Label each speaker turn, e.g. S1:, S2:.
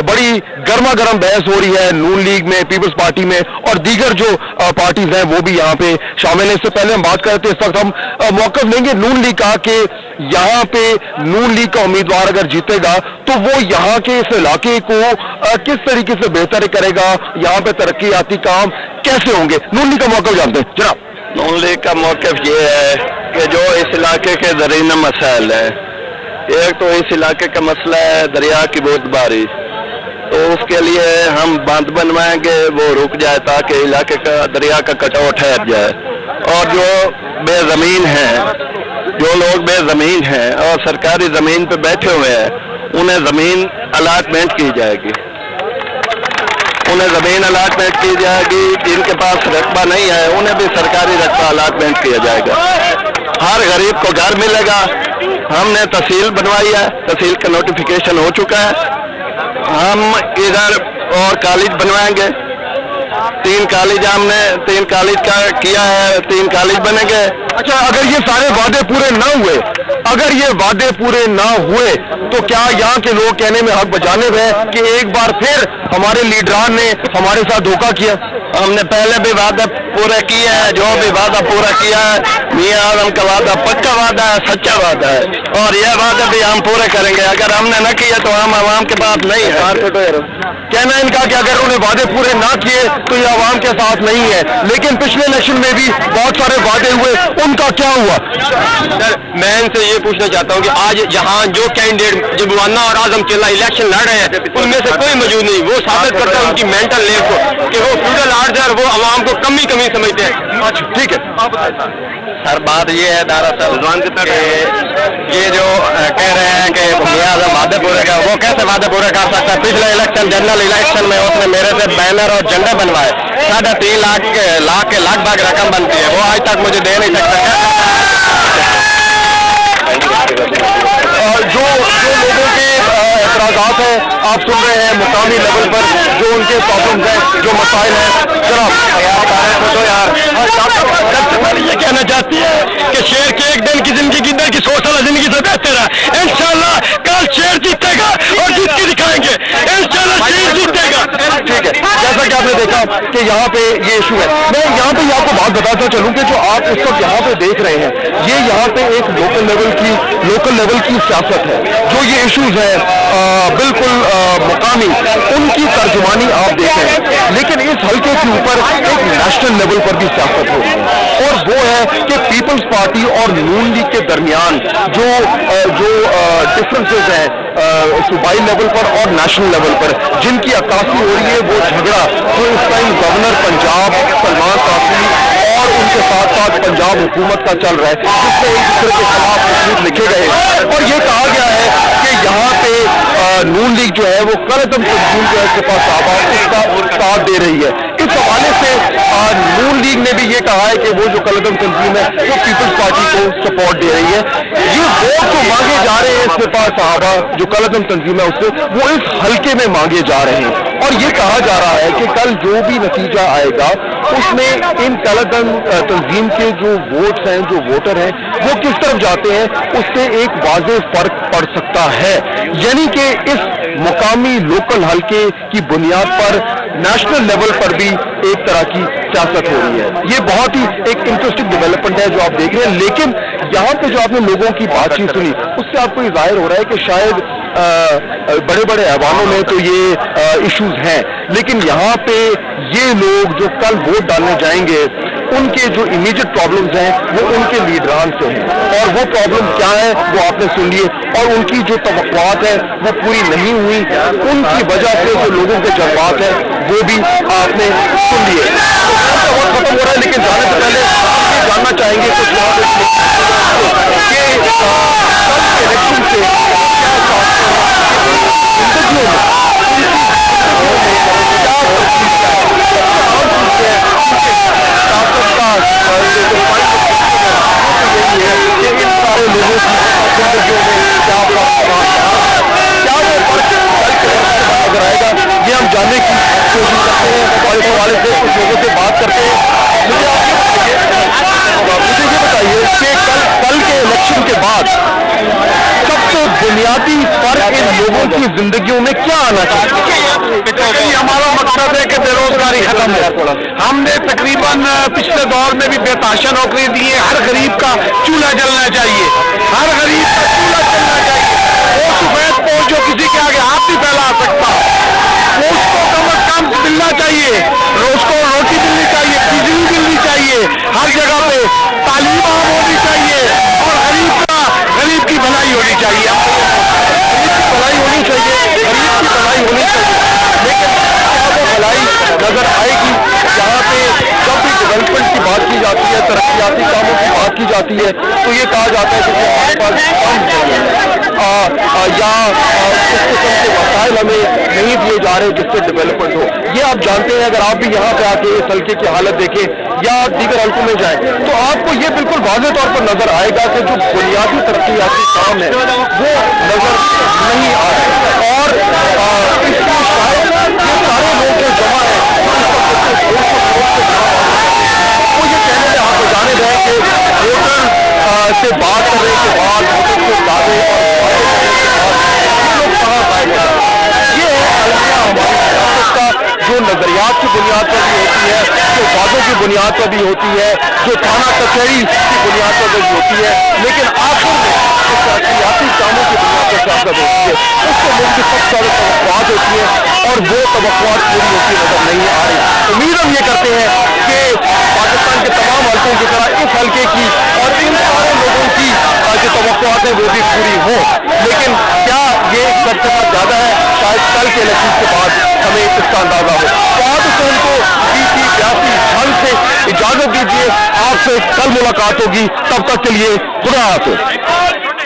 S1: बड़ी गर्मा गर्म बहस हो रही है नून लीग में, पीपल्स पार्टी में और दीगर जो पार्टीज हैं वो भी यहाँ पे शामिल हैं। इससे पहले हम बात करते हैं, इस वक्त हम मौक़िफ़ लेंगे नून लीग का कि यहाँ पे नून लीग का उम्मीदवार अगर जीतेगा तो वो यहाँ के इस इलाके को किस तरीके से बेहतर करेगा, यहाँ पे तरक्याती काम कैसे होंगे। नून लीग का मौक़िफ़ जानते हैं जनाब।
S2: नून लीग का मौक़िफ़ ये है कि जो इस इलाके के ज़रीना मसाइल हैं, एक तो इस इलाके का मसला है दरिया की बूंदबारी, तो उसके लिए हम बांध बनवाएंगे वो रुक जाए ताकि इलाके का दरिया का कटाव ठहर जाए। और जो बेज़मीन हैं, जो लोग बेज़मीन हैं और सरकारी ज़मीन पे बैठे हुए हैं, उन्हें ज़मीन अलाटमेंट की जाएगी, उन्हें ज़मीन अलाटमेंट की जाएगी। जिनके पास रकबा नहीं है उन्हें भी सरकारी रकबा अलाटमेंट किया जाएगा। हर गरीब को घर मिलेगा। हमने तहसील बनवाई है, तहसील का नोटिफिकेशन हो चुका है। हम इधर और कॉलेज बनवाएंगे, 3 कॉलेज हमने 3 कॉलेज का किया है, 3 कॉलेज बनेंगे।
S1: अच्छा, अगर ये सारे वादे पूरे ना हुए, अगर ये वादे पूरे ना हुए तो क्या यहाँ के लोग कहने में हक बजानिब है कि एक बार फिर हमारे लीडरान ने हमारे साथ धोखा किया?
S2: हमने पहले भी वादा पूरा किया है, जो भी वादा पूरा किया है मियां आजम का वादा पक्का वादा है, सच्चा वादा है, और यह वादा भी हम पूरे करेंगे। अगर हमने न किया तो हम आवाम के पास नहीं है।
S1: कहना है इनका कि अगर उन्हें वादे पूरे ना किए तो ये आवाम के साथ नहीं है, लेकिन पिछले इलेक्शन में भी बहुत सारे वादे हुए, उनका क्या हुआ?
S3: सर, मैं इनसे ये पूछना चाहता हूँ कि आज यहाँ जो कैंडिडेट जबवाना और आजम चिल्ला इलेक्शन लड़ रहे हैं उनमें से कोई मौजूद नहीं। वो साबित करता है उनकी मेंटल लेव को कि वो फ्यूडल आर्ट है और वो आवाम को कमी समझते हैं।
S1: अच्छा ठीक है,
S2: सर बात ये है दरअसल ये जो कह रहे हैं कि मियां आजम वादे पूरे कर, वो कैसे वादे पूरे कर सकता है? पिछले इलेक्शन जनरल इलेक्शन में उसने मेरे से बैनर और झंडे बनवाए, 3.5 लाख के लगभग रकम बनती है, वो आज तक मुझे दे नहीं सकता।
S1: जो लोगों के एतराज़ात हैं आप सुन रहे हैं मुकामी लेवल पर, जो उनके प्रॉब्लम्स हैं, जो मसाइल हैं, जनाब
S3: ये कहना चाहती है कि शेर के एक दिन की जिंदगी इधर की 100 साल जिंदगी से बेहतर है। इंशाल्लाह कल शेर जीतेगा और जीत के दिखाएंगे, इंशाल्लाह शेर जीतेगा।
S1: ठीक है, जैसा कि आपने देखा कि यहाँ पे ये इशू है, मैं यहाँ पे आपको बात बताता चलूँ कि जो आप इस वक्त यहाँ पे देख रहे हैं, ये यहाँ पे एक लोकल लेवल की सियासत है। जो ये इशूज हैं बिल्कुल मुकामी, उनकी तर्जुमानी आप देखें, लेकिन इस हल्के के ऊपर एक नेशनल लेवल पर भी सियासत हो रही है, और वो है कि पीपल्स पार्टी और नून लीग के दरमियान जो डिफरेंसेस हैं सूबाई लेवल पर और नेशनल लेवल पर, जिनकी अक्कासी हो रही है, वो झगड़ा जो इस टाइम गवर्नर पंजाब सलमान काफी और उनके साथ साथ पंजाब हुकूमत का चल रहा है, जिसमें एक दूसरे के खिलाफ मसरूद लिखे गए हैं, और ये कहा गया है कि यहाँ पे नून लीग जो है वो कलअदम तंजीम जो है इसके पास उसका साथ दे रही है। इस हवाले से नून लीग ने भी ये कहा है कि वो जो कलअदम तंजीम है वो पीपल्स पार्टी को सपोर्ट दे रही है। ये वोट जो मांगे जा रहे हैं इसके पास साहबा जो कलअदम तंजीम है उससे, वो इस हल्के में मांगे जा रहे हैं, और ये कहा जा रहा है कि कल जो भी नतीजा आएगा उसमें इन कलअदम तंजीम के जो वोट्स हैं, जो वोटर हैं, वो किस तरफ जाते हैं उससे एक वाज़ेह फर्क पड़ सकता है। यानी कि इस मुकामी लोकल हल्के की बुनियाद पर नेशनल लेवल पर भी एक तरह की सियासत हो रही है। ये बहुत ही एक इंटरेस्टिंग डेवलपमेंट है जो आप देख रहे हैं, लेकिन यहाँ पे जो आपने लोगों की बातचीत सुनी उससे आपको ये जाहिर हो रहा है कि शायद बड़े बड़े ऐवानों में तो ये इश्यूज हैं, लेकिन यहाँ पे ये लोग जो कल वोट डालने जाएंगे उनके जो इमीडिएट प्रॉब्लम्स हैं वो उनके लीडरान से हैं, और वो प्रॉब्लम क्या है वो आपने सुन लिए, और उनकी जो तवक्कुआत है वो पूरी नहीं हुई, उनकी वजह से जो लोगों के जज्बात हैं वो भी आपने सुन लिए। तो वक्त खत्म हो रहा है, लेकिन जाने से पहले हम ये जानना चाहेंगे कुछ यहाँ पे कि कल के इलेक्शन से क्या चाहते हैं जानने की कोशिश करते हैं और इस हवाले से कुछ लोगों से बात करते हैं। मुझे ये बताइए कि कल के इलेक्शन के बाद सबसे बुनियादी फर्क इन लोगों की जिंदगियों में क्या आना चाहिए?
S4: हमारा मकसद है कि बेरोजगारी खत्म हो। हमने तकरीबन पिछले दौर में भी बेतहाशा नौकरी दी है। हर गरीब का चूल्हा जलना चाहिए, हर गरीब का चूल्हा जलना चाहिए। वो सफेद पोस्ट जो किसी के आगे हाथ नहीं फैला सकता, उसको कम अज कम मिलना चाहिए, उसको रोटी मिलनी चाहिए, बिजली मिलनी चाहिए, हर जगह पे तालीम आम होनी चाहिए और गरीब की भलाई होनी चाहिए।
S1: गरीब की भलाई होनी चाहिए, गरीब की भलाई होनी चाहिए, लेकिन क्या वो भलाई नजर आएगी? यहाँ पे जब भी डेवलपमेंट की बात की जाती है, तरक्याती कामों की बात की जाती है, तो ये कहा जाता है कि हमारे पास कम या किस किस्म के वसाइल हमें नहीं दिए जा रहे जिससे डेवलपमेंट हो। ये आप जानते हैं, अगर आप भी यहाँ पे आके इस हल्के की हालत देखें या दीगर हल्कों में जाएं, तो आपको ये बिल्कुल वाज़ेह तौर पर नजर आएगा कि जो बुनियादी तरक्याती काम है वो नजर नहीं आ रहा। और इसमें शायद ये सारे लोग जो जमा है वो ये कहने में आप जाने रहे कि वोटर से बात करने के बाद, वोटर से दावे और लोग कहाँ पाएंगे? ये है अलमिया हमारी सियासत का, जो नजरियात की बुनियाद पर भी होती है, जो वादों की बुनियाद पर भी होती है, जो थाना कचहरी की बुनियाद पर भी होती है, लेकिन आखिर में सियासी कामों की बुनियाद पर सियासत होती है। उससे लोगों की सबसे ज्यादा तवक्कुआत होती है और वो तवक्कुआत पूरी होती नजर नहीं आ रही। उम्मीद हम ये करते हैं कि पाकिस्तान के तमाम हल्कों की तरह इस हल्के की और इन सारे लोगों की जो तवक्कुआत है वो भी पूरी हो। लेकिन क्या ये सबसे ज्यादा है? शायद कल के इलेक्शन के बाद हमें इसका अंदाजा हो। फवाद हुसैन को BT82 ढंग से इजाजत दीजिए, आपसे कल मुलाकात होगी, तब तक के लिए खुदा हाफिज़।